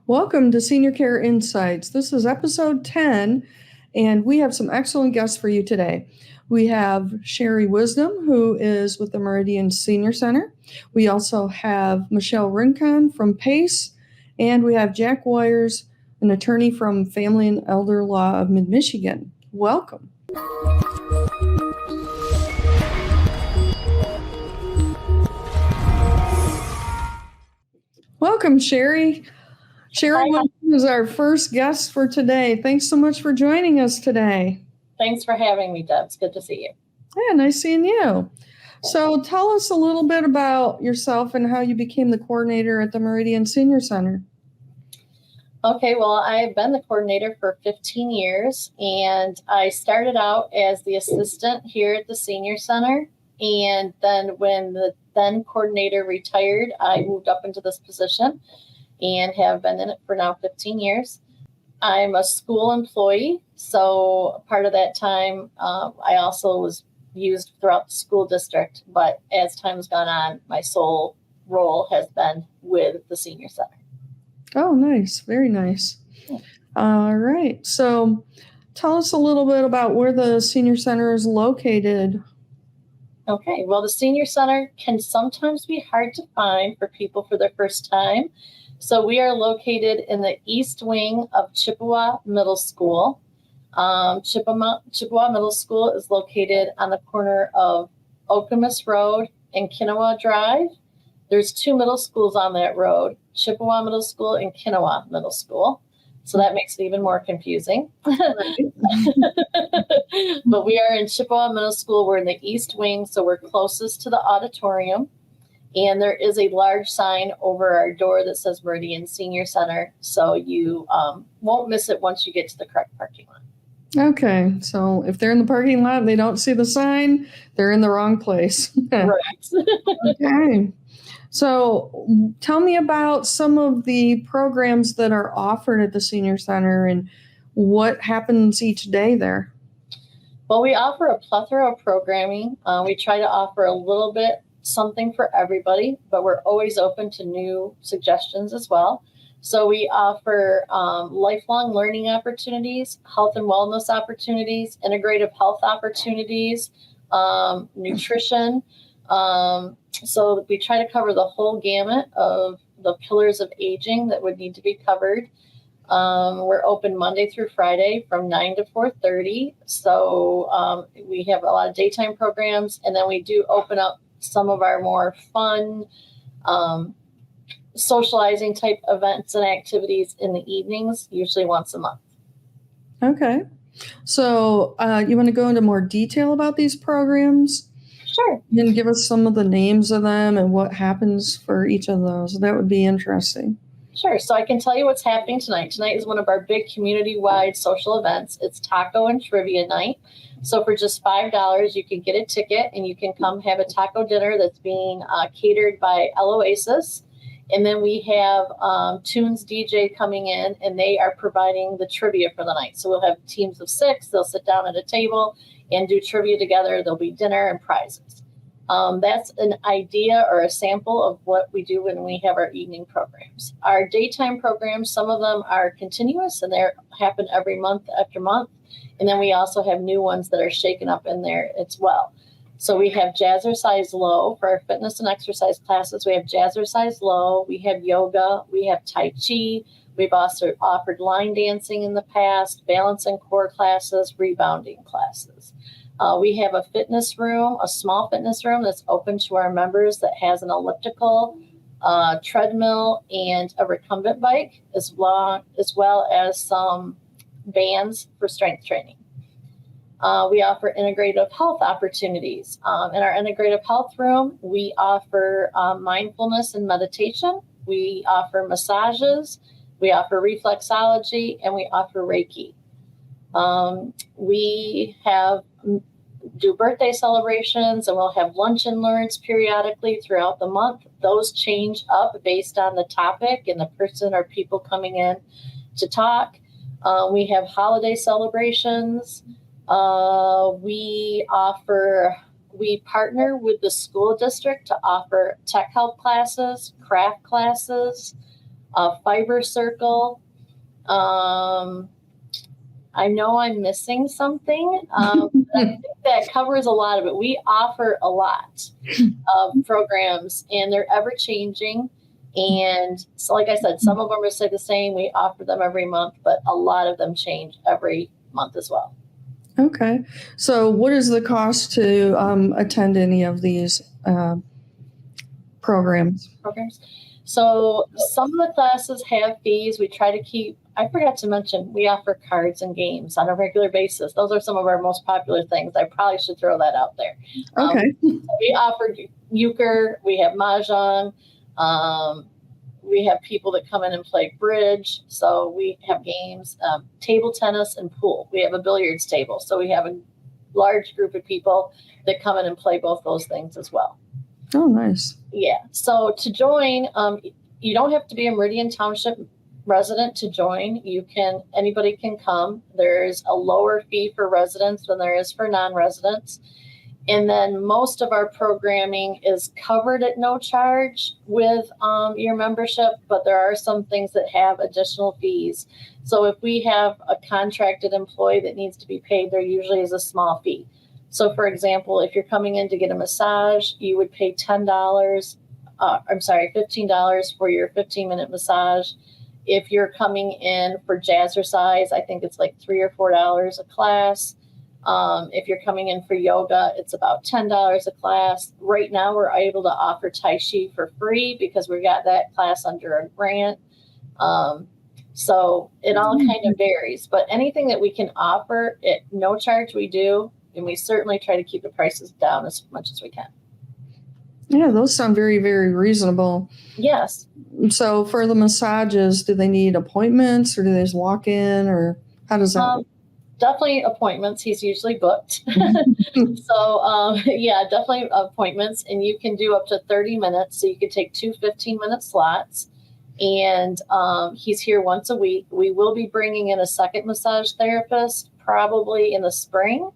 Welcome to Senior Care Insights. This is episode 10, and we have some excellent guests for you today. We have Cherie Wisdom, who is with the Meridian Senior Center. We also have Michelle Rincon from PACE, and we have Jack Weyers, an attorney from Family and Elder Law of Mid-Michigan. Welcome. Welcome, Cherie. Cherie is our first guest for today. Thanks so much for joining us today. Thanks for having me, Deb. It's good to see you. Yeah, nice seeing you. So tell us a little bit about yourself and how you became the coordinator at the Meridian Senior Center. Okay, well, I've been the coordinator for 15 years, and I started out as the assistant here at the Senior Center. And then when the then coordinator retired, I moved up into this position and have been in it for now 15 years. I'm a school employee, so part of that time I also was used throughout the school district, but as time has gone on, my sole role has been with the Senior Center. Oh, nice. Very nice. Yeah. All right. So tell us a little bit about where the Senior Center is located. Okay. Well, the Senior Center can sometimes be hard to find for people for their first time. So we are located in the east wing of Chippewa Middle School. Chippewa Middle School is located on the corner of Okemos Road and Kinawa Drive. There's two middle schools on that road, Chippewa Middle School and Kinawa Middle School. So that makes it even more confusing. But we are in Chippewa Middle School. We're in the east wing, so we're closest to the auditorium. And there is a large sign over our door that says Meridian Senior Center, so you won't miss it once you get to the correct parking lot. Okay, so if they're in the parking lot and they don't see the sign, they're in the wrong place. Right. Okay. So tell me about some of the programs that are offered at the Senior Center and what happens each day there. Well, we offer a plethora of programming. We try to offer a little bit something for everybody, but we're always open to new suggestions as well. So we offer lifelong learning opportunities, health and wellness opportunities, integrative health opportunities, nutrition. So we try to cover the whole gamut of the pillars of aging that would need to be covered. We're open Monday through Friday from 9 to 4:30. So we have a lot of daytime programs, and then we do open up some of our more fun socializing type events and activities in the evenings, usually once a month. Okay. So you want to go into more detail about these programs? Sure. And give us some of the names of them and what happens for each of those. That would be interesting. Sure. So I can tell you what's happening tonight. Tonight is one of our big community-wide social events. It's Taco and Trivia Night. So for just $5, you can get a ticket and you can come have a taco dinner that's being catered by El Oasis. And then we have Tunes DJ coming in, and they are providing the trivia for the night. So we'll have teams of 6. They'll sit down at a table and do trivia together. There'll be dinner and prizes. That's an idea or a sample of what we do when we have our evening programs. Our daytime programs, some of them are continuous and they happen every month after month. And then we also have new ones that are shaken up in there as well. So we have Jazzercise Low for our fitness and exercise classes. We have Jazzercise Low. We have yoga. We have Tai Chi. We've also offered line dancing in the past, balance and core classes, rebounding classes. We have a fitness room, a small fitness room that's open to our members that has an elliptical, treadmill, and a recumbent bike, as well as some bands for strength training. We offer integrative health opportunities. In our integrative health room, we offer mindfulness and meditation. We offer massages. We offer reflexology, and we offer Reiki. We do birthday celebrations, and we'll have lunch and learns periodically throughout the month. Those change up based on the topic and the person or people coming in to talk. We have holiday celebrations. We partner with the school district to offer tech help classes, craft classes. Fiber Circle. I know I'm missing something. I think that covers a lot of it. We offer a lot of programs, and they're ever changing. And so, like I said, some of them are stay the same. We offer them every month, but a lot of them change every month as well. Okay. So what is the cost to attend any of these programs? So some of the classes have fees. We try to keep, I forgot to mention, we offer cards and games on a regular basis. Those are some of our most popular things. I probably should throw that out there. Okay. We offer euchre, we have mahjong, we have people that come in and play bridge. So we have games, table tennis and pool. We have a billiards table. So we have a large group of people that come in and play both those things as well. Oh, nice. Yeah. So to join, you don't have to be a Meridian Township resident to join. Anybody can come. There's a lower fee for residents than there is for non-residents. And then most of our programming is covered at no charge with your membership, but there are some things that have additional fees. So if we have a contracted employee that needs to be paid, there usually is a small fee. So for example, if you're coming in to get a massage, you would pay $15 for your 15-minute massage. If you're coming in for jazzercise, I think it's like $3 or $4 a class. If you're coming in for yoga, it's about $10 a class. Right now, we're able to offer Tai Chi for free because we got that class under a grant. So it all kind of varies, but anything that we can offer at no charge, we do. And we certainly try to keep the prices down as much as we can. Yeah, those sound very, very reasonable. Yes. So for the massages, do they need appointments or do they just walk in, or how does that work? Definitely appointments. He's usually booked. So, yeah, definitely appointments. And you can do up to 30 minutes. So you can take 2 15-minute slots. And he's here once a week. We will be bringing in a second massage therapist probably in the spring.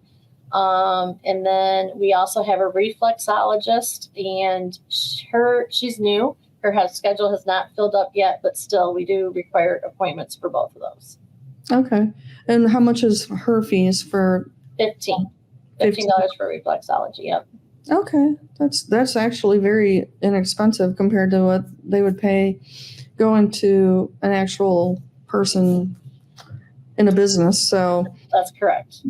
And then we also have a reflexologist, and she's new. Her schedule has not filled up yet, but still we do require appointments for both of those. Okay. And how much is her fees for? $15 for reflexology. Yep. Okay. That's actually very inexpensive compared to what they would pay going to an actual person in a business. So that's correct.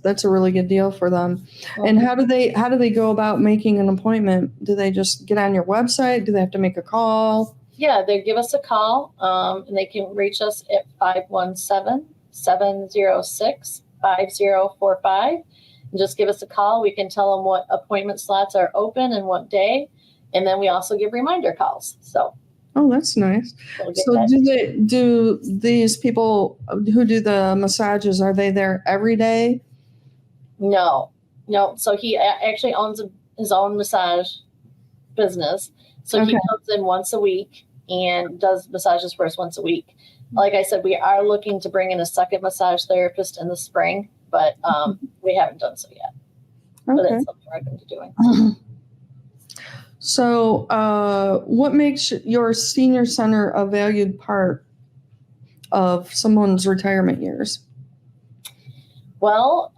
That's a really good deal for them. Okay. And how do they go about making an appointment? Do they just get on your website? Do they have to make a call? Yeah, they give us a call, and they can reach us at 517-706-5045. And just give us a call. We can tell them what appointment slots are open and what day, and then we also give reminder calls. So. Oh, that's nice. So do these people who do the massages, are they there every day? No. So he actually owns his own massage business. So He comes in once a week and does massages for us once a week. Like I said, we are looking to bring in a second massage therapist in the spring, but we haven't done so yet. Okay. But that's something we're going to be doing. So what makes your senior center a valued part of someone's retirement years? Well,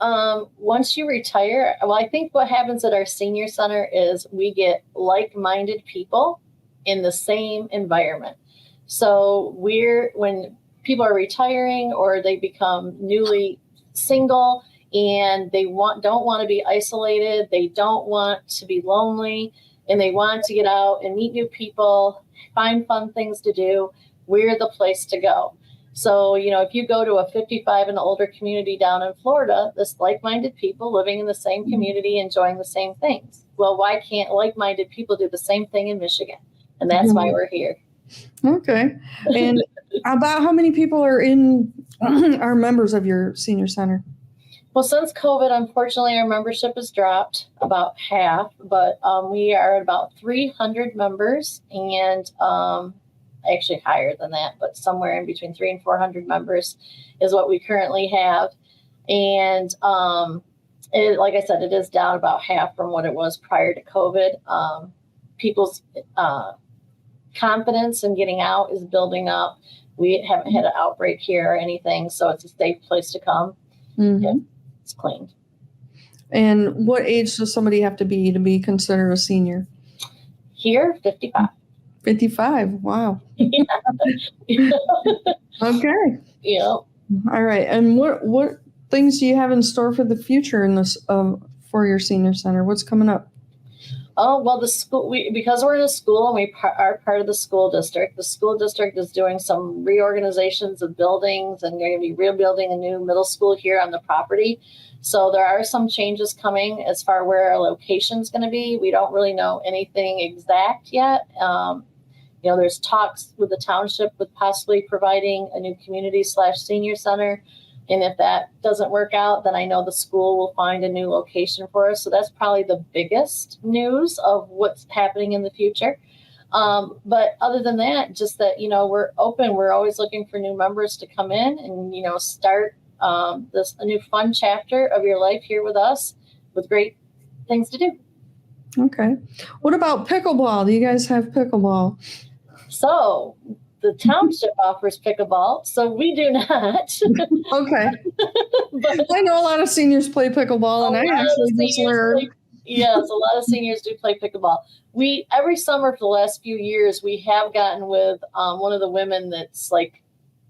once you retire, I think what happens at our senior center is we get like-minded people in the same environment. So when people are retiring or they become newly single and they don't want to be isolated, they don't want to be lonely, and they want to get out and meet new people, find fun things to do, we're the place to go. So, if you go to a 55 and older community down in Florida, this like-minded people living in the same community, enjoying the same things. Well, why can't like-minded people do the same thing in Michigan? And that's why we're here. Okay. And about how many people are members of your senior center? Well, since COVID, unfortunately, our membership has dropped about half, but we are at about 300 members, and actually higher than that, but somewhere in between 300 and 400 members is what we currently have. And like I said, it is down about half from what it was prior to COVID. People's confidence in getting out is building up. We haven't had an outbreak here or anything, so it's a safe place to come. Mm-hmm. It's clean. And what age does somebody have to be considered a senior? Here, 55. 55. Wow. Yeah. Okay. Yeah. All right. And what things do you have in store for the future in this for your senior center? What's coming up? Oh, well, the school, because we're in a school and we are part of the school district is doing some reorganizations of buildings, and they're going to be rebuilding a new middle school here on the property. So there are some changes coming as far where our location is going to be. We don't really know anything exact yet. There's talks with the township with possibly providing a new community/senior center. And if that doesn't work out, then I know the school will find a new location for us. So that's probably the biggest news of what's happening in the future. But other than that, just that, we're open. We're always looking for new members to come in and, start a new fun chapter of your life here with us with great things to do. Okay. What about pickleball? Do you guys have pickleball? So the township offers pickleball, so we do not. Okay. But I know a lot of seniors play pickleball, and I actually just learned. Yes, a lot of seniors do play pickleball. Every summer for the last few years, we have gotten with one of the women that's like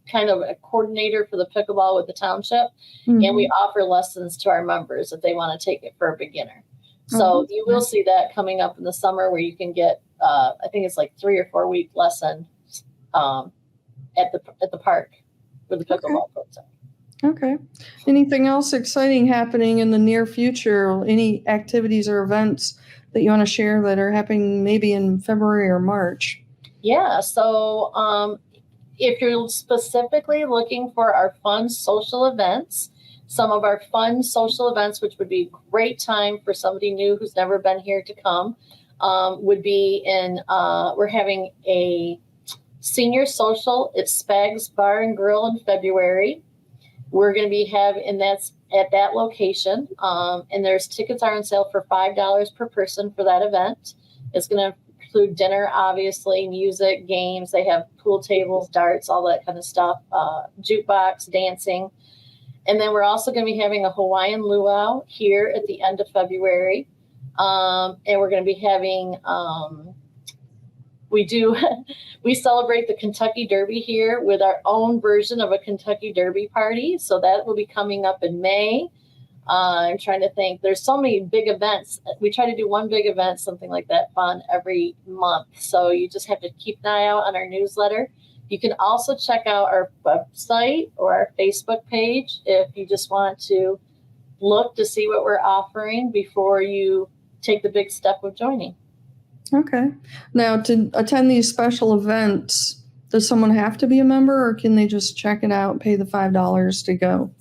kind of a coordinator for the pickleball with the township, and we offer lessons to our members if they want to take it for a beginner. So you will see that coming up in the summer where you can get, I think it's like 3 or 4 week lesson at the park with the pickleball courts. Okay. Anything else exciting happening in the near future? Any activities or events that you want to share that are happening maybe in February or March? Yeah. So if you're specifically looking for our fun social events, some of our fun social events, which would be a great time for somebody new who's never been here to come, would be we're having a senior social at Spags Bar and Grill in February. We're going to be and that's at that location. And there's tickets are on sale for $5 per person for that event. It's going to include dinner, obviously, music, games. They have pool tables, darts, all that kind of stuff, jukebox, dancing. And then we're also going to be having a Hawaiian luau here at the end of February. And we're going to be having, we celebrate the Kentucky Derby here with our own version of a Kentucky Derby party. So that will be coming up in May. I'm trying to think. There's so many big events. We try to do one big event, something like that, fun every month. So you just have to keep an eye out on our newsletter. You can also check out our website or our Facebook page if you just want to look to see what we're offering before you take the big step of joining. Okay. Now, to attend these special events, does someone have to be a member, or can they just check it out and pay the $5 to go?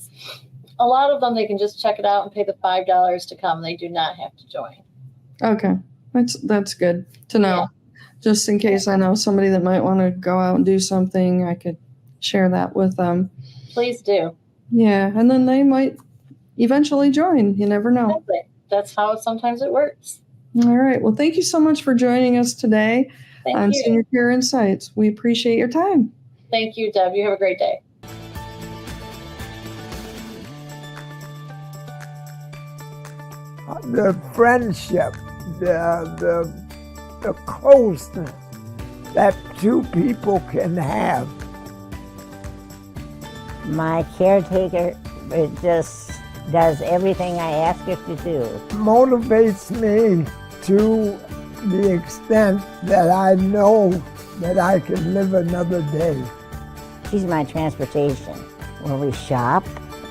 A lot of them, they can just check it out and pay the $5 to come. They do not have to join. Okay. That's good to know. Yeah. Just in case I know somebody that might want to go out and do something, I could share that with them. Please do. Yeah, and then they might eventually join. You never know. Exactly. That's how sometimes it works. All right. Well, thank you so much for joining us today on Senior Care Insights. We appreciate your time. Thank you, Deb. You have a great day. The friendship, the closeness that two people can have. My caretaker just does everything I ask her to do. Motivates me to the extent that I know that I can live another day. She's my transportation. When we shop,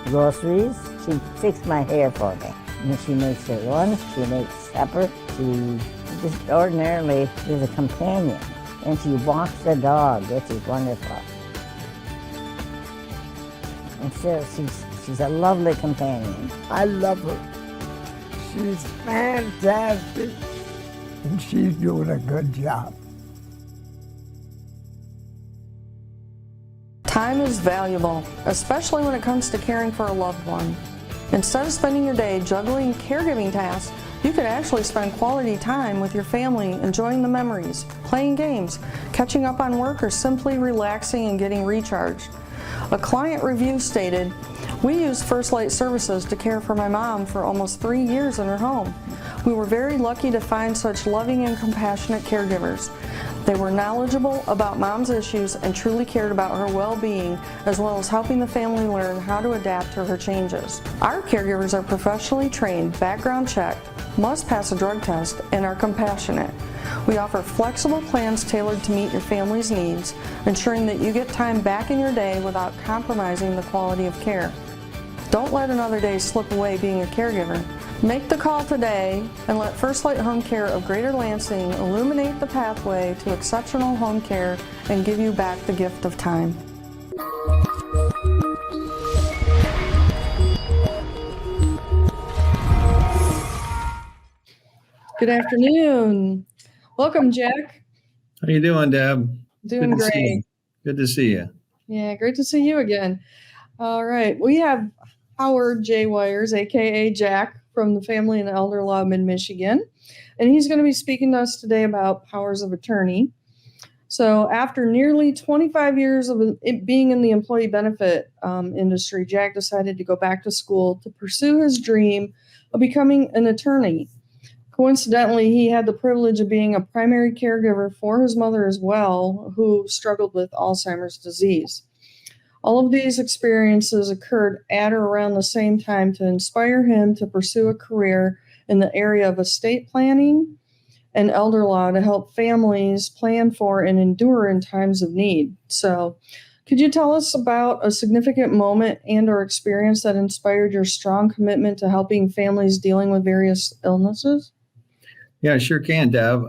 groceries, she fixes my hair for me. And she makes her lunch, she makes supper, she just ordinarily is a companion. And she walks the dog, which is wonderful. And so she's a lovely companion. I love her. She's fantastic, and she's doing a good job. Time is valuable, especially when it comes to caring for a loved one. Instead of spending your day juggling caregiving tasks, You could actually spend quality time with your family, enjoying the memories, playing games, catching up on work, or simply relaxing and getting recharged. A client review stated, "We used First Light Services to care for my mom for almost 3 years in her home. We were very lucky to find such loving and compassionate caregivers. They were knowledgeable about mom's issues and truly cared about her well-being, as well as helping the family learn how to adapt to her changes. Our caregivers are professionally trained, background checked, must pass a drug test, and are compassionate. We offer flexible plans tailored to meet your family's needs, ensuring that you get time back in your day without compromising the quality of care. Don't let another day slip away being a caregiver. Make the call today and let First Light Home Care of Greater Lansing illuminate the pathway to exceptional home care and give you back the gift of time." Good afternoon. Welcome, Jack. How you doing, Deb? Doing Good to see great. you. Good to see you. Yeah, great to see you again. All right. We have Howard J. Weyers, aka Jack, from the Family and Elder Law of Mid-Michigan. And he's going to be speaking to us today about powers of attorney. So after nearly 25 years of it being in the employee benefit industry, Jack decided to go back to school to pursue his dream of becoming an attorney. Coincidentally, he had the privilege of being a primary caregiver for his mother as well, who struggled with Alzheimer's disease. All of these experiences occurred at or around the same time to inspire him to pursue a career in the area of estate planning and elder law to help families plan for and endure in times of need. So, could you tell us about a significant moment and or experience that inspired your strong commitment to helping families dealing with various illnesses? Yeah, sure can, Deb.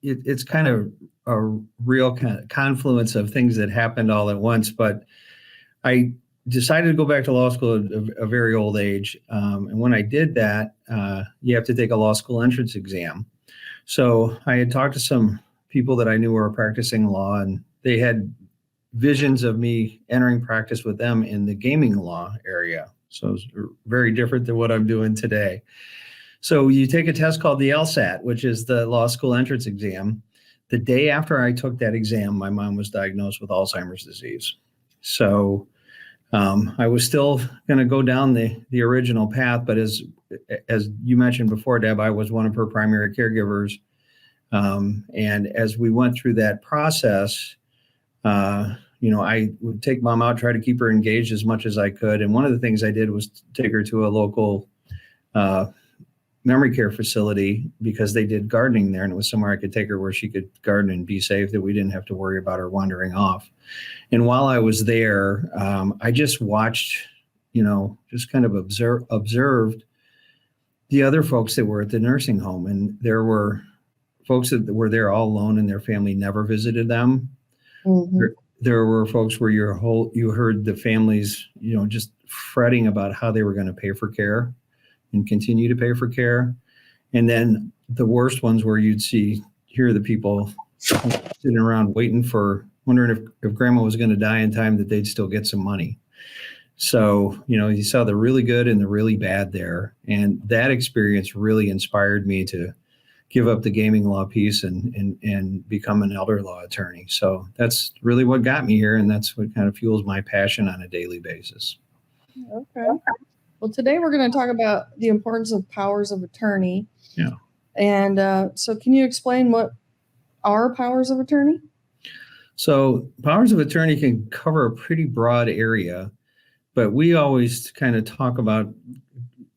It's kind of a real kind of confluence of things that happened all at once, but I decided to go back to law school at a very old age. And when I did that, you have to take a law school entrance exam. So I had talked to some people that I knew were practicing law, and they had visions of me entering practice with them in the gaming law area. So it's very different than what I'm doing today. So you take a test called the LSAT, which is the law school entrance exam. The day after I took that exam, my mom was diagnosed with Alzheimer's disease. So I was still going to go down the original path, but as you mentioned before, Deb, I was one of her primary caregivers. And as we went through that process, I would take mom out, try to keep her engaged as much as I could. And one of the things I did was take her to a local memory care facility because they did gardening there, and it was somewhere I could take her where she could garden and be safe, that we didn't have to worry about her wandering off. And while I was there, I just watched, just kind of observed the other folks that were at the nursing home. And there were folks that were there all alone and their family never visited them. Mm-hmm. There were folks where you heard the families, just fretting about how they were going to pay for care and continue to pay for care. And then the worst ones where you'd hear the people sitting around wondering if grandma was going to die in time that they'd still get some money. So, you saw the really good and the really bad there. And that experience really inspired me to give up the gaming law piece and become an elder law attorney. So that's really what got me here. And that's what kind of fuels my passion on a daily basis. Okay. Well, today we're going to talk about the importance of powers of attorney. Yeah. And so can you explain what are powers of attorney? So powers of attorney can cover a pretty broad area, but we always kind of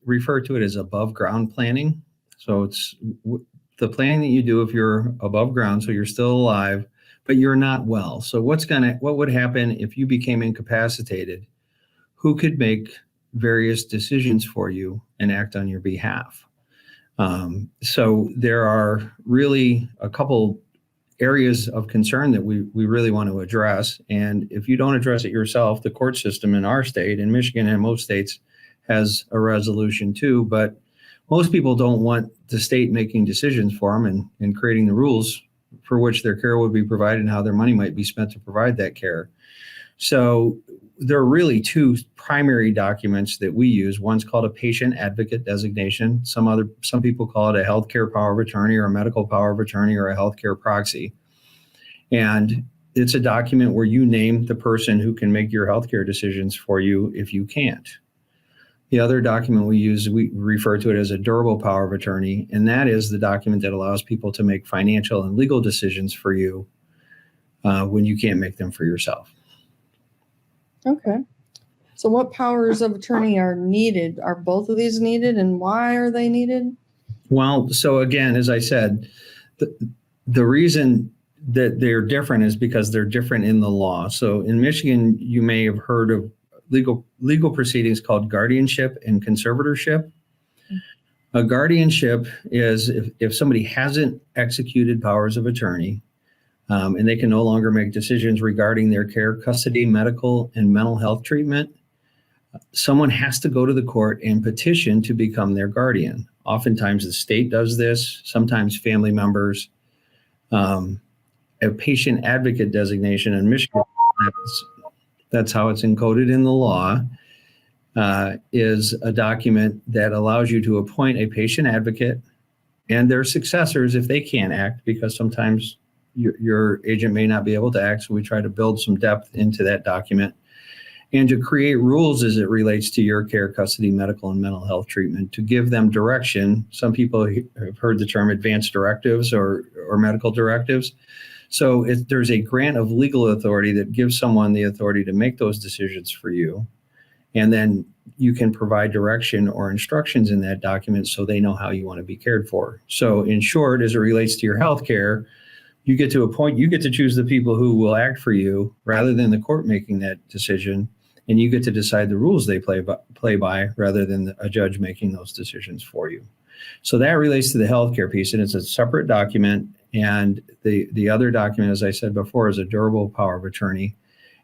refer to it as above ground planning. So it's the planning that you do if you're above ground, so you're still alive, but you're not well. So what would happen if you became incapacitated? Who could make various decisions for you and act on your behalf? So there are really a couple areas of concern that we really want to address. And if you don't address it yourself, the court system in our state, in Michigan and most states, has a resolution too. But most people don't want the state making decisions for them and creating the rules for which their care would be provided and how their money might be spent to provide that care. So there are really two primary documents that we use. One's called a patient advocate designation. Some people call it a healthcare power of attorney or a medical power of attorney or a healthcare proxy. And it's a document where you name the person who can make your healthcare decisions for you if you can't. The other document we use, we refer to it as a durable power of attorney, and that is the document that allows people to make financial and legal decisions for you when you can't make them for yourself. Okay. So what powers of attorney are needed? Are both of these needed, and why are they needed? Well, so again, as I said, the reason that they're different is because they're different in the law. So in Michigan, you may have heard of legal proceedings called guardianship and conservatorship. A guardianship is if somebody hasn't executed powers of attorney, and they can no longer make decisions regarding their care, custody, medical, and mental health treatment, someone has to go to the court and petition to become their guardian. Oftentimes the state does this, sometimes family members. A patient advocate designation in Michigan, that's how it's encoded in the law, is a document that allows you to appoint a patient advocate and their successors if they can't act, because sometimes your agent may not be able to act. So we try to build some depth into that document and to create rules as it relates to your care, custody, medical, and mental health treatment, to give them direction. Some people have heard the term advanced directives or medical directives. So there's a grant of legal authority that gives someone the authority to make those decisions for you. And then you can provide direction or instructions in that document so they know how you want to be cared for. So in short, as it relates to your health care, you get to choose the people who will act for you rather than the court making that decision. And you get to decide the rules they play by rather than a judge making those decisions for you. So that relates to the healthcare piece, and it's a separate document. And the other document, as I said before, is a durable power of attorney.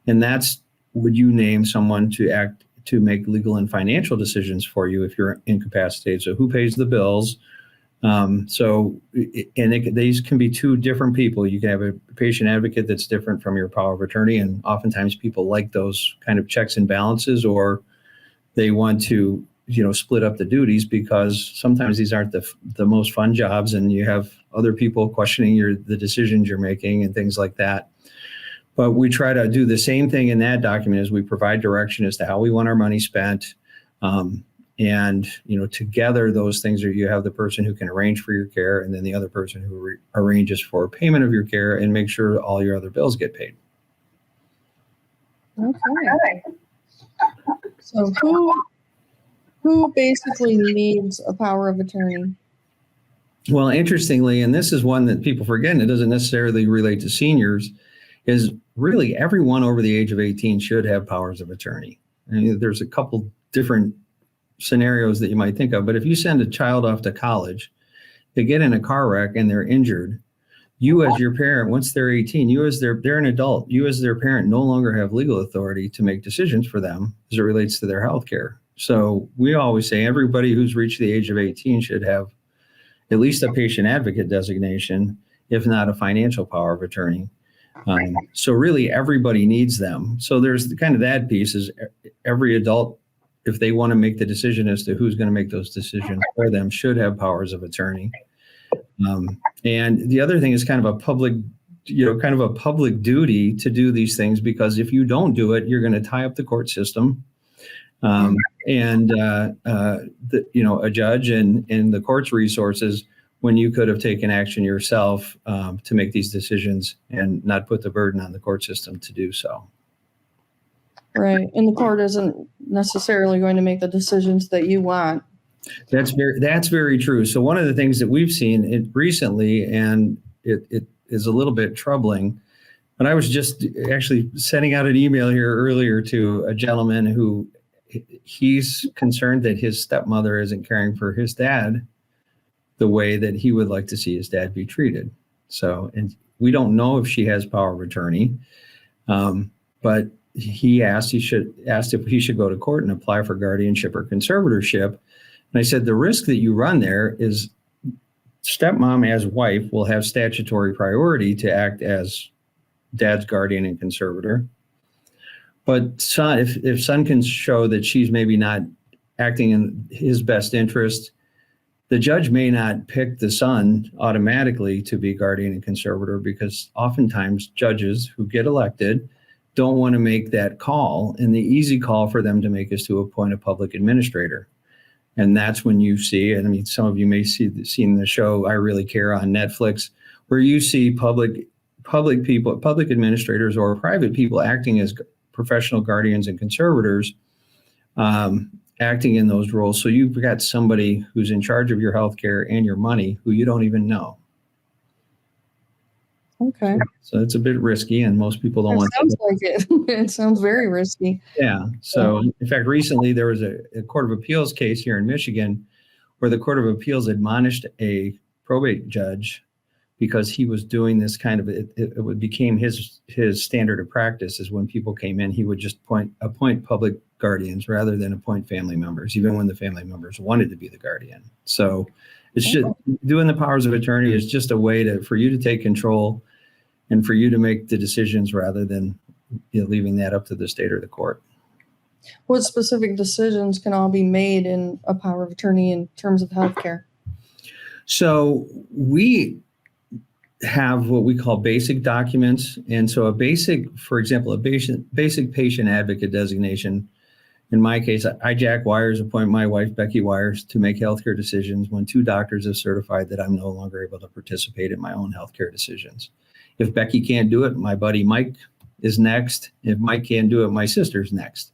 And that's, would you name someone to make legal and financial decisions for you if you're incapacitated? So who pays the bills? These can be two different people. You can have a patient advocate that's different from your power of attorney. And oftentimes people like those kind of checks and balances, or they want to, split up the duties, because sometimes these aren't the most fun jobs, and you have other people questioning the decisions you're making and things like that. But we try to do the same thing in that document as we provide direction as to how we want our money spent. And, together those things are, you have the person who can arrange for your care, and then the other person who arranges for payment of your care and make sure all your other bills get paid. Okay. So who basically needs a power of attorney? Well, interestingly, and this is one that people forget, and it doesn't necessarily relate to seniors, is really everyone over the age of 18 should have powers of attorney. And there's a couple different scenarios that you might think of, but if you send a child off to college, they get in a car wreck and they're injured, you as your parent, once they're 18, they're an adult, you as their parent no longer have legal authority to make decisions for them as it relates to their health care. So we always say everybody who's reached the age of 18 should have at least a patient advocate designation, if not a financial power of attorney. So really everybody needs them. So there's kind of that piece, is every adult, if they want to make the decision as to who's going to make those decisions for them, should have powers of attorney. And the other thing is kind of a public duty to do these things, because if you don't do it, you're going to tie up the court system. A judge and the court's resources, when you could have taken action yourself to make these decisions and not put the burden on the court system to do so. Right. And the court isn't necessarily going to make the decisions that you want. That's very true. So one of the things that we've seen recently, and it is a little bit troubling, but I was just actually sending out an email here earlier to a gentleman who he's concerned that his stepmother isn't caring for his dad the way that he would like to see his dad be treated. So, and we don't know if she has power of attorney, but he asked if he should go to court and apply for guardianship or conservatorship. And I said, the risk that you run there is stepmom as wife will have statutory priority to act as dad's guardian and conservator. But son, if son can show that she's maybe not acting in his best interest, the judge may not pick the son automatically to be guardian and conservator, because oftentimes judges who get elected don't want to make that call. And the easy call for them to make is to appoint a public administrator. And that's when you see, and I mean, some of you may seen the show I Really Care on Netflix, where you see public people, public administrators or private people acting as professional guardians and conservators, acting in those roles. So you've got somebody who's in charge of your healthcare and your money who you don't even know. Okay. So it's a bit risky, and most people don't want to. Sounds like it. It sounds very risky. Yeah. So in fact, recently there was a Court of Appeals case here in Michigan where the Court of Appeals admonished a probate judge because he was doing this kind of, it became his standard of practice is when people came in, he would just appoint public guardians rather than appoint family members, even when the family members wanted to be the guardian. So it's just doing the powers of attorney is just a way for you to take control and for you to make the decisions rather than leaving that up to the state or the court. What specific decisions can all be made in a power of attorney in terms of healthcare? So we have what we call basic documents. And so for example, a basic patient advocate designation. In my case, I, Jack Weyers, appoint my wife, Becky Weyers, to make healthcare decisions when 2 doctors have certified that I'm no longer able to participate in my own healthcare decisions. If Becky can't do it, my buddy Mike is next. If Mike can't do it, my sister's next.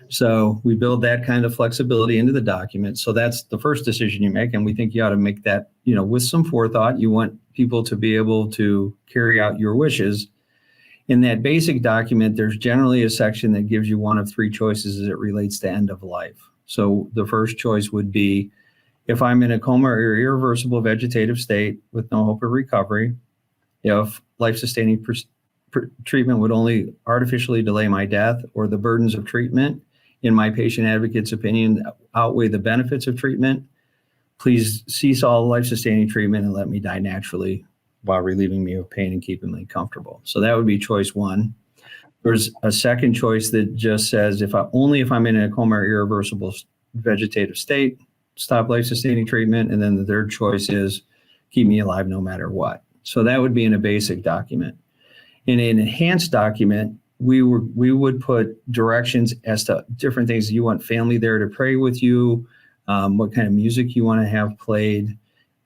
So we build that kind of flexibility into the document. So that's the first decision you make. And we think you ought to make that, with some forethought. You want people to be able to carry out your wishes. In that basic document, there's generally a section that gives you one of 3 choices as it relates to end of life. So the first choice would be, if I'm in a coma or irreversible vegetative state with no hope of recovery, if life-sustaining treatment would only artificially delay my death, or the burdens of treatment, in my patient advocate's opinion, outweigh the benefits of treatment, please cease all life-sustaining treatment and let me die naturally while relieving me of pain and keeping me comfortable. So that would be choice 1. There's a second choice that just says, if I'm in a coma or irreversible vegetative state, stop life-sustaining treatment. And then the third choice is keep me alive no matter what. So that would be in a basic document. In an enhanced document, we would put directions as to different things. You want family there to pray with you, what kind of music you want to have played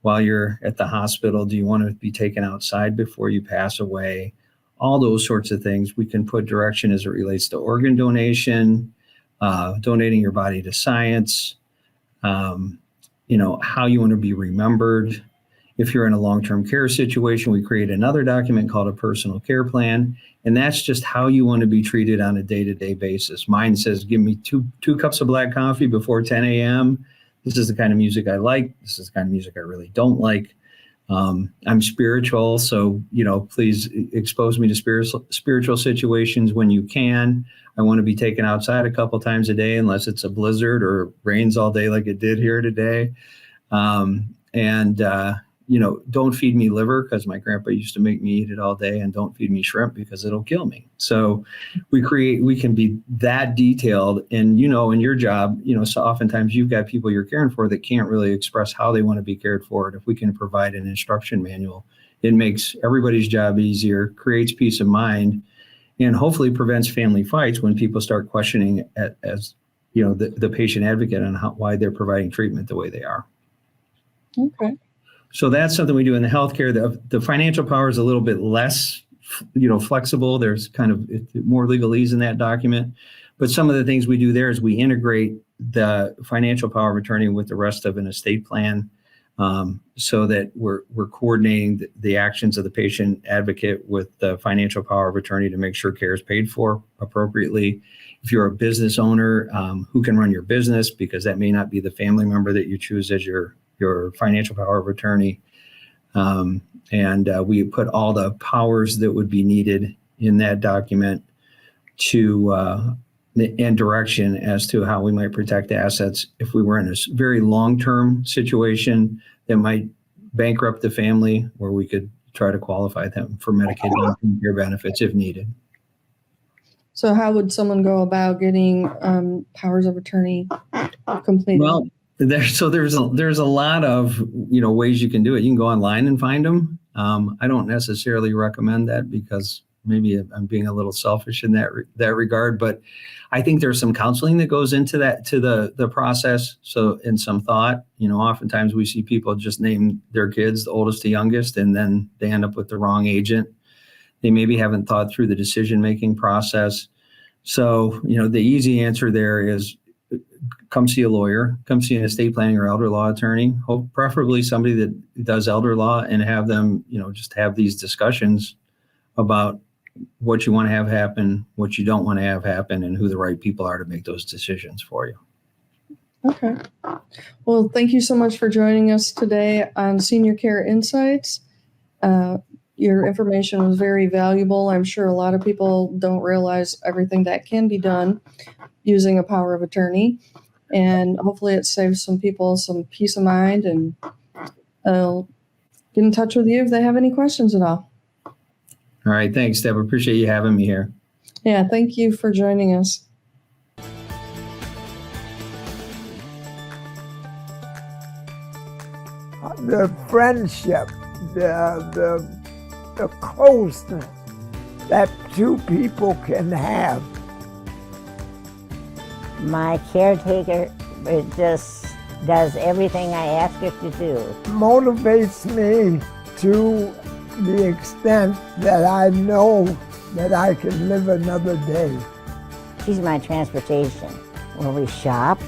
while you're at the hospital. Do you want to be taken outside before you pass away? All those sorts of things. We can put direction as it relates to organ donation, donating your body to science, how you want to be remembered. If you're in a long-term care situation, we create another document called a personal care plan. And that's just how you want to be treated on a day-to-day basis. Mine says, give me two cups of black coffee before 10 a.m. This is the kind of music I like. This is the kind of music I really don't like. I'm spiritual, so, please expose me to spiritual situations when you can. I want to be taken outside a couple times a day, unless it's a blizzard or rains all day like it did here today. Don't feed me liver, because my grandpa used to make me eat it all day, and don't feed me shrimp because it'll kill me. So we can be that detailed. And, in your job, so oftentimes you've got people you're caring for that can't really express how they want to be cared for. And if we can provide an instruction manual, it makes everybody's job easier, creates peace of mind, and hopefully prevents family fights when people start questioning the patient advocate on why they're providing treatment the way they are. Okay. So that's something we do in the healthcare. The financial power is a little bit less, flexible. There's kind of more legalese in that document. But some of the things we do there is we integrate the financial power of attorney with the rest of an estate plan, so that we're coordinating the actions of the patient advocate with the financial power of attorney to make sure care is paid for appropriately. If you're a business owner, who can run your business, because that may not be the family member that you choose as your financial power of attorney. We put all the powers that would be needed in that document and direction as to how we might protect assets if we were in a very long-term situation that might bankrupt the family, where we could try to qualify them for Medicaid long-term care benefits if needed. So how would someone go about getting powers of attorney completed? Well, there's a lot of ways you can do it. You can go online and find them. I don't necessarily recommend that because maybe I'm being a little selfish in that regard, but I think there's some counseling that goes into that, to the process. So, in some thought, oftentimes we see people just name their kids the oldest to youngest, and then they end up with the wrong agent. They maybe haven't thought through the decision-making process. So, the easy answer there is come see a lawyer, come see an estate planning or elder law attorney, preferably somebody that does elder law, and have them, just have these discussions about what you want to have happen, what you don't want to have happen, and who the right people are to make those decisions for you. Okay. Well, thank you so much for joining us today on Senior Care Insights. Your information was very valuable. I'm sure a lot of people don't realize everything that can be done using a power of attorney. And hopefully it saves some people some peace of mind, and I'll get in touch with you if they have any questions at all. All right. Thanks, Deborah. Appreciate you having me here. Yeah, thank you for joining us. The friendship, the closeness that two people can have. My caretaker just does everything I ask her to do. Motivates me to the extent that I know that I can live another day. She's my transportation. When we shop,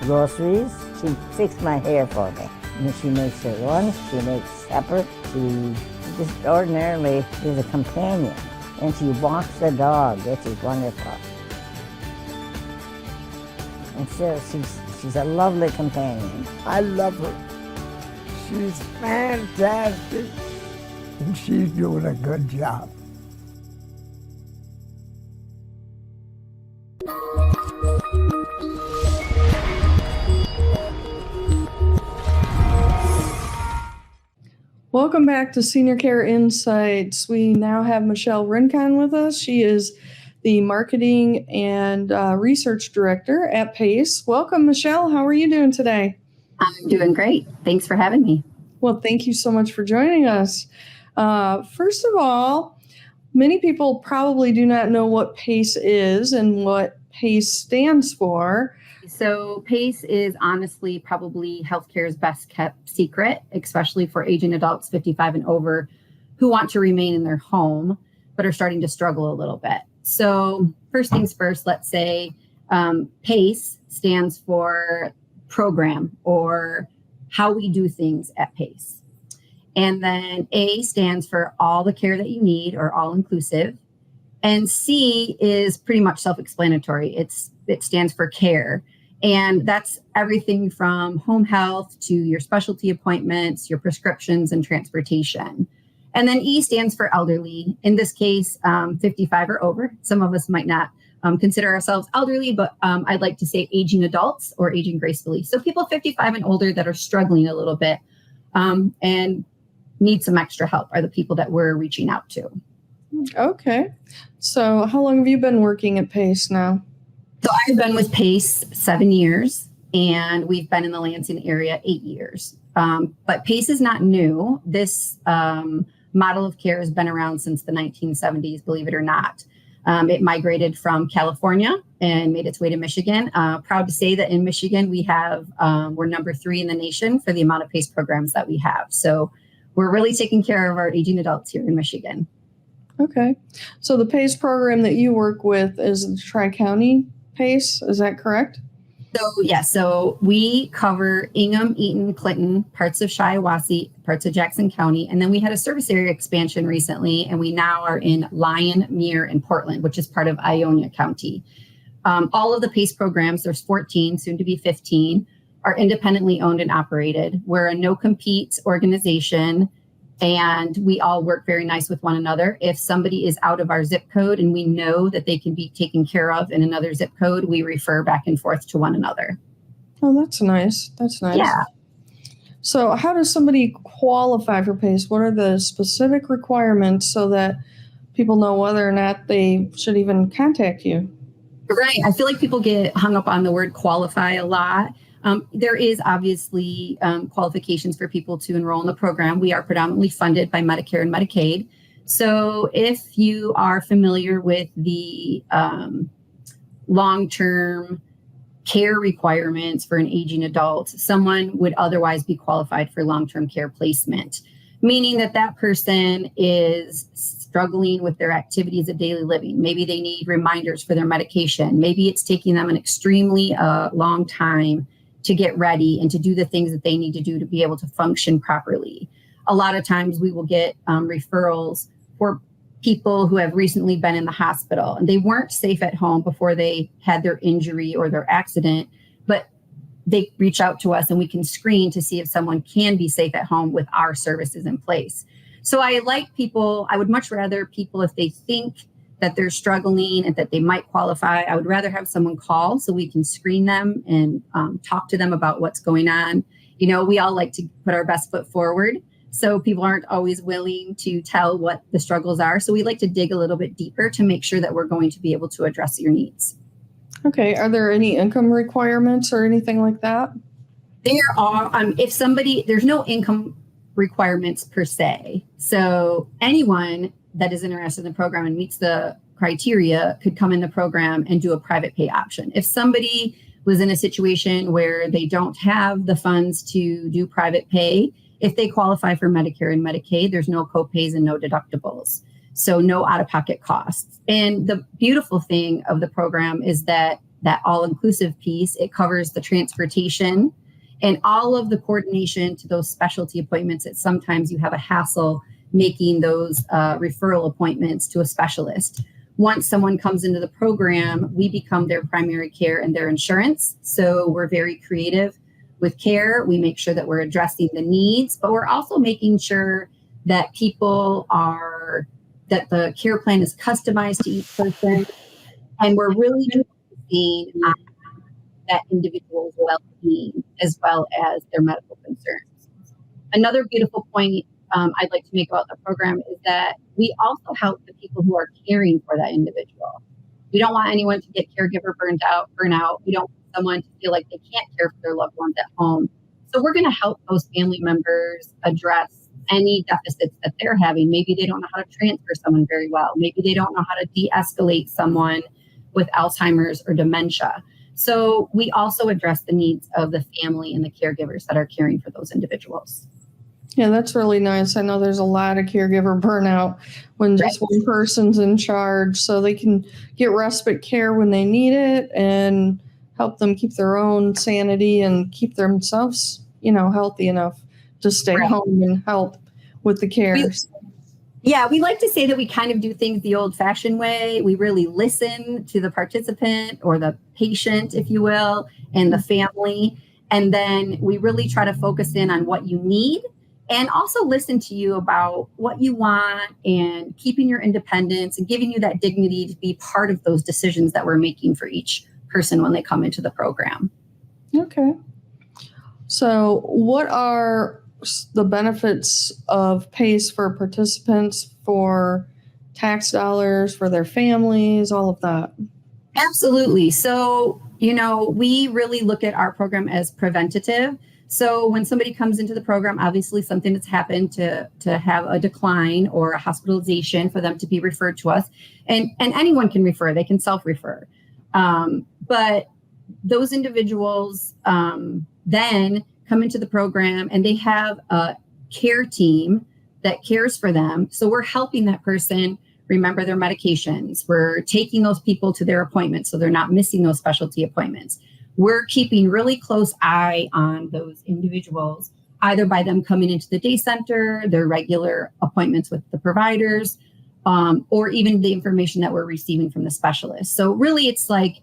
groceries, she fixes my hair for me. And she makes her lunch, she makes supper, she just ordinarily is a companion. And she walks the dog, which is wonderful. And so she's a lovely companion. I love her. She's fantastic, and she's doing a good job. Welcome back to Senior Care Insights. We now have Michelle Rincon with us. She is the Marketing and Research Director at PACE. Welcome, Michelle. How are you doing today? I'm doing great. Thanks for having me. Well, thank you so much for joining us. First of all, many people probably do not know what PACE is and what PACE stands for. So PACE is honestly probably healthcare's best kept secret, especially for aging adults 55 and over who want to remain in their home, but are starting to struggle a little bit. So first things first, let's say PACE stands for program, or how we do things at PACE. And then A stands for all the care that you need, or all inclusive. And C is pretty much self-explanatory. It stands for care. And that's everything from home health to your specialty appointments, your prescriptions, and transportation. And then E stands for elderly. In this case, 55 or over. Some of us might not consider ourselves elderly, but I'd like to say aging adults or aging gracefully. So people 55 and older that are struggling a little bit and need some extra help are the people that we're reaching out to. Okay. So how long have you been working at PACE now? So I've been with PACE 7 years, and we've been in the Lansing area 8 years. But PACE is not new. This model of care has been around since the 1970s, believe it or not. It migrated from California and made its way to Michigan. Proud to say that in Michigan, we're number 3 in the nation for the amount of PACE programs that we have. So we're really taking care of our aging adults here in Michigan. Okay. So the PACE program that you work with is the Tri-County PACE, is that correct? So we cover Ingham, Eaton, Clinton, parts of Shiawassee, parts of Jackson County. And then we had a service area expansion recently, and we now are in Lyon, Muir, and Portland, which is part of Ionia County. All of the PACE programs, there's 14, soon to be 15, are independently owned and operated. We're a no-compete organization, and we all work very nice with one another. If somebody is out of our zip code and we know that they can be taken care of in another zip code, we refer back and forth to one another. Oh, that's nice. That's nice. Yeah. So how does somebody qualify for PACE? What are the specific requirements so that people know whether or not they should even contact you? Right. I feel like people get hung up on the word qualify a lot. There is obviously qualifications for people to enroll in the program. We are predominantly funded by Medicare and Medicaid. So if you are familiar with the long-term care requirements for an aging adult, someone would otherwise be qualified for long-term care placement, meaning that that person is struggling with their activities of daily living. Maybe they need reminders for their medication. Maybe it's taking them an extremely long time to get ready and to do the things that they need to do to be able to function properly. A lot of times we will get referrals for people who have recently been in the hospital and they weren't safe at home before they had their injury or their accident, but they reach out to us and we can screen to see if someone can be safe at home with our services in place. So I would much rather people, if they think that they're struggling and that they might qualify, I would rather have someone call so we can screen them and talk to them about what's going on. You know, we all like to put our best foot forward. So people aren't always willing to tell what the struggles are. So we like to dig a little bit deeper to make sure that we're going to be able to address your needs. Okay. Are there any income requirements or anything like that? There are, there's no income requirements per se. So anyone that is interested in the program and meets the criteria could come in the program and do a private pay option. If somebody was in a situation where they don't have the funds to do private pay, if they qualify for Medicare and Medicaid, there's no copays and no deductibles. So no out-of-pocket costs. And the beautiful thing of the program is that all-inclusive piece, it covers the transportation and all of the coordination to those specialty appointments that sometimes you have a hassle making those referral appointments to a specialist. Once someone comes into the program, we become their primary care and their insurance. So we're very creative with care. We make sure that we're addressing the needs, but we're also making sure that that the care plan is customized to each person. And we're really focusing on that individual's well-being as well as their medical concerns. Another beautiful point I'd like to make about the program is that we also help the people who are caring for that individual. We don't want anyone to get caregiver burnout. We don't want someone to feel like they can't care for their loved ones at home. So we're going to help those family members address any deficits that they're having. Maybe they don't know how to transfer someone very well. Maybe they don't know how to de-escalate someone with Alzheimer's or dementia. So we also address the needs of the family and the caregivers that are caring for those individuals. Yeah, that's really nice. I know there's a lot of caregiver burnout when just one person's in charge, so they can get respite care when they need it and help them keep their own sanity and keep themselves, healthy enough to stay home and help with the care. We like to say that we kind of do things the old-fashioned way. We really listen to the participant or the patient, if you will, and the family. And then we really try to focus in on what you need and also listen to you about what you want and keeping your independence and giving you that dignity to be part of those decisions that we're making for each person when they come into the program. Okay. So what are the benefits of PACE for participants, for tax dollars, for their families, all of that? Absolutely. So, we really look at our program as preventative. So when somebody comes into the program, obviously something that's happened to have a decline or a hospitalization for them to be referred to us. And anyone can refer, they can self-refer. But those individuals then come into the program and they have a care team that cares for them. So we're helping that person remember their medications. We're taking those people to their appointments so they're not missing those specialty appointments. We're keeping really close eye on those individuals, either by them coming into the day center, their regular appointments with the providers, or even the information that we're receiving from the specialists. So really it's like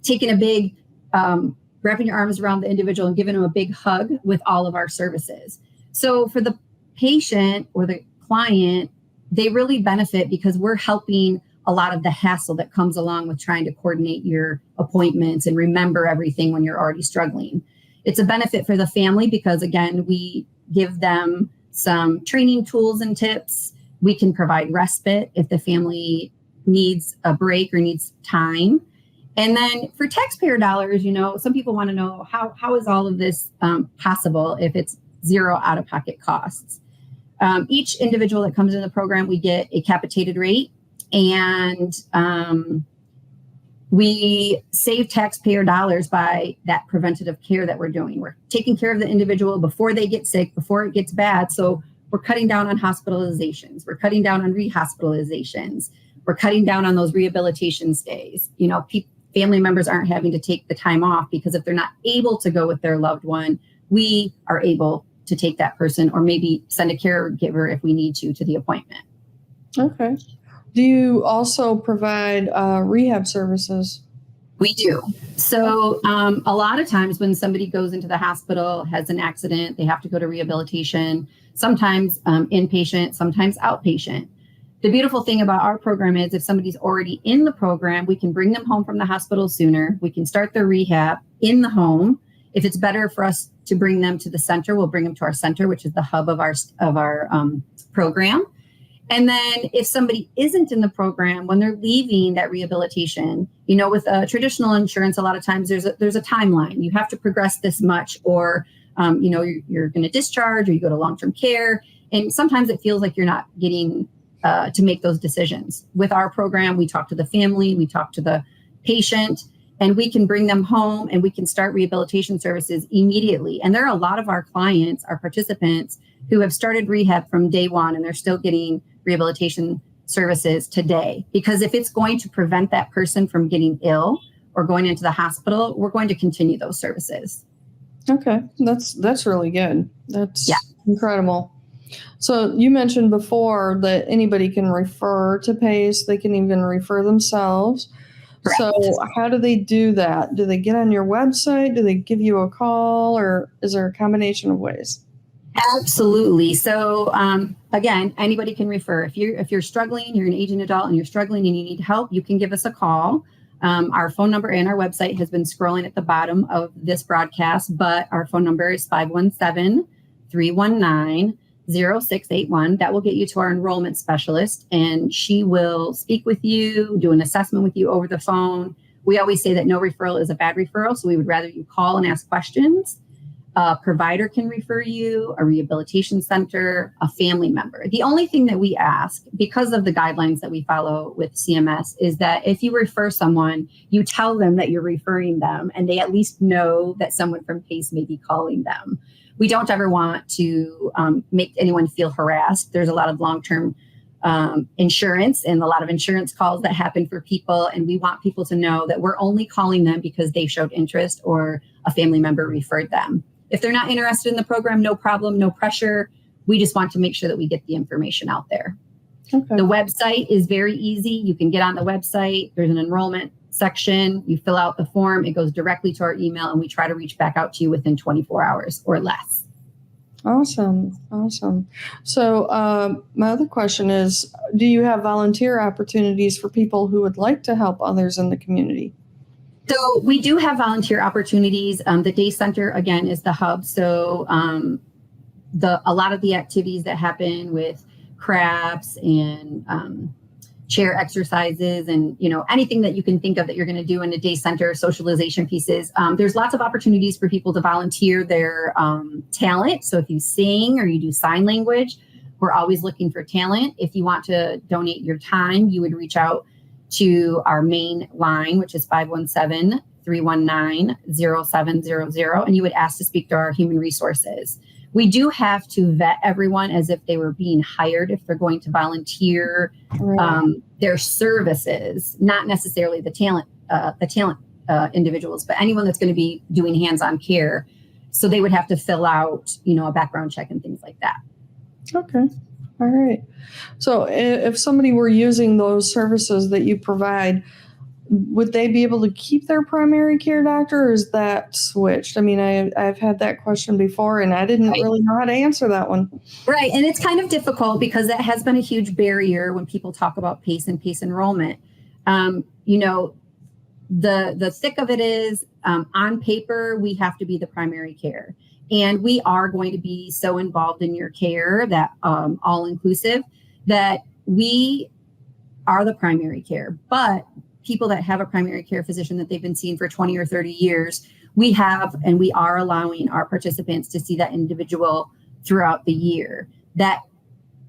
taking a big, wrapping your arms around the individual and giving them a big hug with all of our services. So for the patient or the client, they really benefit because we're helping a lot of the hassle that comes along with trying to coordinate your appointments and remember everything when you're already struggling. It's a benefit for the family because, again, we give them some training tools and tips We can provide respite if the family needs a break or needs time. And then for taxpayer dollars, some people want to know how is all of this possible if it's zero out-of-pocket costs. Each individual that comes in the program, we get a capitated rate, and we save taxpayer dollars by that preventative care that we're doing. We're taking care of the individual before they get sick, before it gets bad. So we're cutting down on hospitalizations. We're cutting down on rehospitalizations. We're cutting down on those rehabilitation stays. Family members aren't having to take the time off, because if they're not able to go with their loved one, we are able to take that person, or maybe send a caregiver if we need to the appointment. Okay. Do you also provide rehab services? We do. So a lot of times when somebody goes into the hospital, has an accident, they have to go to rehabilitation, sometimes inpatient, sometimes outpatient. The beautiful thing about our program is if somebody's already in the program, we can bring them home from the hospital sooner. We can start their rehab in the home. If it's better for us to bring them to the center, we'll bring them to our center, which is the hub of our program. And then if somebody isn't in the program, when they're leaving that rehabilitation, with traditional insurance, a lot of times there's a timeline. You have to progress this much, or you're going to discharge, or you go to long-term care. And sometimes it feels like you're not getting to make those decisions. With our program, we talk to the family, we talk to the patient, and we can bring them home and we can start rehabilitation services immediately. And there are a lot of our clients, our participants, who have started rehab from day one, and they're still getting rehabilitation services today. Because if it's going to prevent that person from getting ill or going into the hospital, we're going to continue those services. Okay, that's really good. That's incredible. So you mentioned before that anybody can refer to PACE. They can even refer themselves. Correct. So how do they do that? Do they get on your website? Do they give you a call, or is there a combination of ways? Absolutely. So again, anybody can refer. If you're struggling, you're an aging adult and you're struggling and you need help, you can give us a call. Our phone number and our website has been scrolling at the bottom of this broadcast, but our phone number is 517-319-0681. That will get you to our enrollment specialist, and she will speak with you, do an assessment with you over the phone. We always say that no referral is a bad referral, so we would rather you call and ask questions. A provider can refer you, a rehabilitation center, a family member. The only thing that we ask, because of the guidelines that we follow with CMS, is that if you refer someone, you tell them that you're referring them, and they at least know that someone from PACE may be calling them. We don't ever want to make anyone feel harassed. There's a lot of long-term insurance and a lot of insurance calls that happen for people. And we want people to know that we're only calling them because they showed interest or a family member referred them. If they're not interested in the program, no problem, no pressure. We just want to make sure that we get the information out there. Okay. The website is very easy. You can get on the website. There's an enrollment section. You fill out the form. It goes directly to our email, and we try to reach back out to you within 24 hours or less. Awesome. So my other question is, do you have volunteer opportunities for people who would like to help others in the community? So we do have volunteer opportunities. The day center, again, is the hub. So a lot of the activities that happen with crafts and chair exercises and, anything that you can think of that you're going to do in a day center, socialization pieces. There's lots of opportunities for people to volunteer their talent. So if you sing or you do sign language, we're always looking for talent. If you want to donate your time, you would reach out to our main line, which is 517-319-0700, and you would ask to speak to our human resources. We do have to vet everyone as if they were being hired, if they're going to volunteer their services, not necessarily the talent individuals, but anyone that's going to be doing hands-on care. So they would have to fill out, a background check and things like that. Okay. All right. So if somebody were using those services that you provide, would they be able to keep their primary care doctor, or is that switched? I mean, I've had that question before, and I didn't really know how to answer that one. Right. And it's kind of difficult because that has been a huge barrier when people talk about PACE and PACE enrollment. The thick of it is on paper, we have to be the primary care. And we are going to be so involved in your care that all inclusive that we are the primary care, but people that have a primary care physician that they've been seeing for 20 or 30 years, we have and we are allowing our participants to see that individual throughout the year. That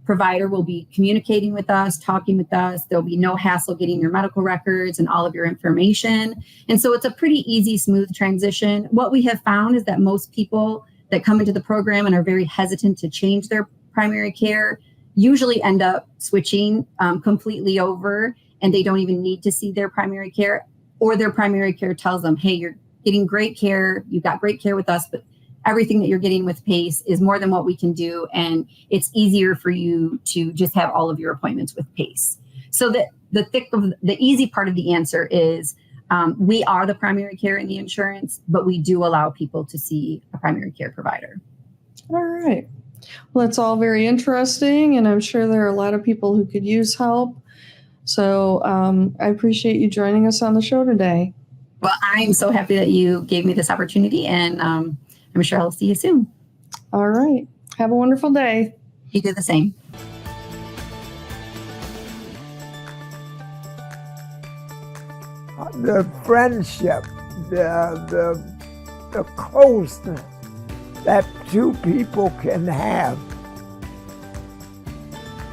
provider will be communicating with us, talking with us. There'll be no hassle getting your medical records and all of your information. And so it's a pretty easy, smooth transition. What we have found is that most people that come into the program and are very hesitant to change their primary care usually end up switching completely over, and they don't even need to see their primary care, or their primary care tells them, hey, you're getting great care. You've got great care with us, but everything that you're getting with PACE is more than what we can do. And it's easier for you to just have all of your appointments with PACE. So the easy part of the answer is we are the primary care in the insurance, but we do allow people to see a primary care provider. All right. Well, that's all very interesting, and I'm sure there are a lot of people who could use help. So I appreciate you joining us on the show today. Well, I'm so happy that you gave me this opportunity, and I'm sure I'll see you soon. All right. Have a wonderful day. You do the same. The friendship, the closeness that two people can have.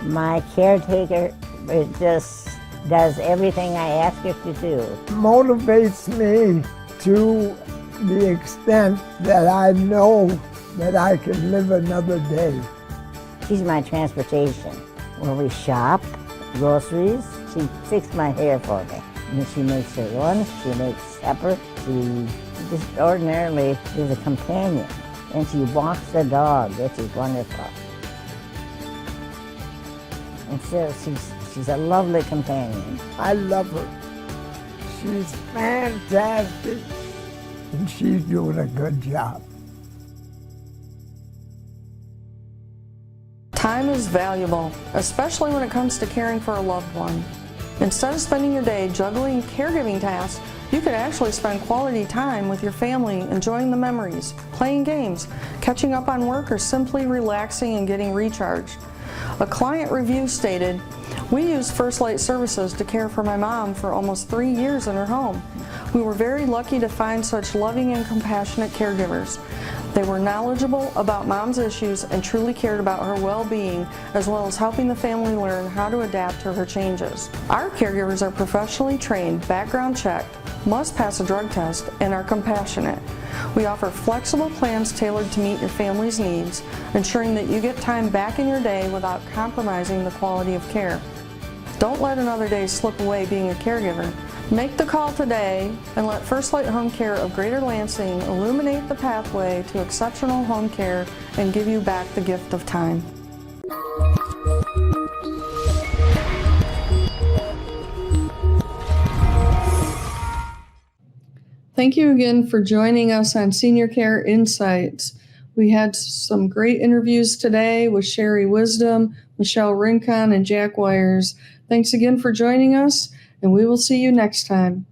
My caretaker just does everything I ask her to do. Motivates me to the extent that I know that I can live another day. She's my transportation. When we shop, groceries, she fixes my hair for me. And she makes her lunch, she makes supper, she just ordinarily is a companion. And she walks the dog, which is wonderful. And so she's a lovely companion. I love her. She's fantastic, and she's doing a good job. Time is valuable, especially when it comes to caring for a loved one. Instead of spending your day juggling caregiving tasks, you could actually spend quality time with your family, enjoying the memories, playing games, catching up on work, or simply relaxing and getting recharged. A client review stated, "We used First Light Services to care for my mom for almost 3 years in her home. We were very lucky to find such loving and compassionate caregivers. They were knowledgeable about mom's issues and truly cared about her well-being, as well as helping the family learn how to adapt to her changes. Our caregivers are professionally trained, background checked, must pass a drug test, and are compassionate. We offer flexible plans tailored to meet your family's needs, ensuring that you get time back in your day without compromising the quality of care. Don't let another day slip away being a caregiver. Make the call today and let First Light Home Care of Greater Lansing illuminate the pathway to exceptional home care and give you back the gift of time." Thank you again for joining us on Senior Care Insights. We had some great interviews today with Cherie Wisdom, Michelle Rincon, and Jack Weyers. Thanks again for joining us, and we will see you next time.